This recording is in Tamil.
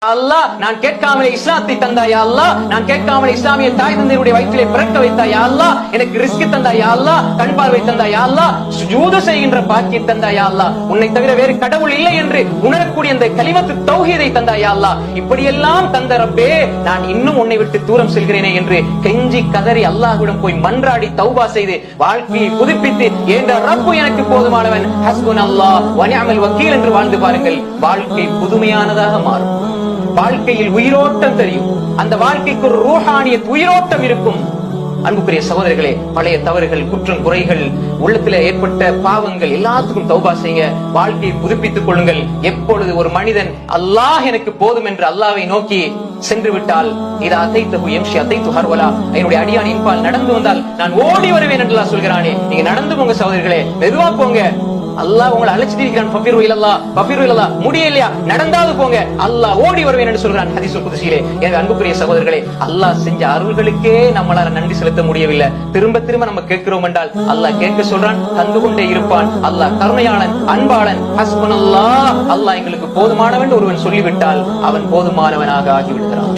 அல்லாஹ், நான் கேட்காமலே இஸ்லாத்தை தந்தாயா அல்லாஹ், நான் கேட்காமலே இஸ்லாமிய தாய் தந்தையுடைய வயிற்றிலே பிறக்க வைத்தாயா அல்லாஹ், எனக்கு ரிஸ்க் தந்தாயா அல்லாஹ், கண் பார்வை தந்தாயா அல்லாஹ், சுஜூது செய்கின்ற பாக்கியம் தந்தாயா அல்லாஹ், உன்னை தவிர வேறு கடவுள் இல்லை என்று உணரக்கூடிய அந்த கலிமத்து தௌஹீதை தந்தாயா அல்லாஹ், இப்படியெல்லாம் தந்த ரப்பே, நான் இன்னும் உன்னை விட்டு தூரம் செல்கிறேனே என்று கெஞ்சி கதறி அல்லாஹ்விடம் போய் மன்றாடி தௌபா செய்து வாழ்க்கையை புதுப்பித்து என்ற ரப்பு எனக்கு போதுமானவன், ஹஸ்புனல்லாஹ் வ நிஅமல் வக்கீல் என்று வாழ்ந்து பாருங்கள். வாழ்க்கை புதுமையானதாக மாறும். வாழ்க்கையில் உயிரோட்டம் தெரியும். அந்த வாழ்க்கைக்கு ஒரு ரூஹானியத் உயிரோட்டம் இருக்கும். அன்புக்குரிய சகோதரர்களே, பழைய தவறுகள், குற்றம், குறைகள், உள்ளத்தில் ஏற்பட்ட பாவங்கள் எல்லாத்துக்கும் தௌபா செய்யுங்க. வாழ்க்கையை புதுப்பித்துக் கொள்ளுங்கள். எப்பொழுது ஒரு மனிதன் அல்லாஹ் எனக்கு போதும் என்று அல்லாஹ்வை நோக்கி சென்று விட்டால், இது அதைத்து எம்ஷி அதைத்து ஹர்வலா, என்னுடைய அடியான் இன்பால் நடந்து வந்தால் நான் ஓடி வருவேன் என்று அல்லாஹ் சொல்கிறானே. நீங்க நடந்து போங்க சகோதரர்களே, மெதுவா போங்க. அல்லாஹ் உங்களை அழைச்சிட்டு இருக்கிறான். ஃபஃபிரு இலல்லாஹ், ஃபஃபிரு இலல்லாஹ். முடியலையா, நடந்தாது போங்க, அல்லாஹ் ஓடி வருவேன் என்று சொல்கிறான் ஹதீஸுல் குத்ஸியிலே. எனவே அன்புக்குரிய சகோதரர்களே, அல்லாஹ் செஞ்ச அருள்களுக்கே நம்மளால நன்றி செலுத்த முடியவில்லை. திரும்ப திரும்ப நம்ம கேட்கிறோம் என்றால் அல்லாஹ் கேட்க சொல்றான், தந்து கொண்டே இருப்பான். அல்லாஹ் கருணையாளன், அன்பாளன். ஹஸ்புனல்லாஹ், அல்லாஹ் எங்களுக்கு போதுமானவன் ஒருவன் சொல்லிவிட்டால் அவன் போதுமானவனாக ஆகிவிடுகிறான்.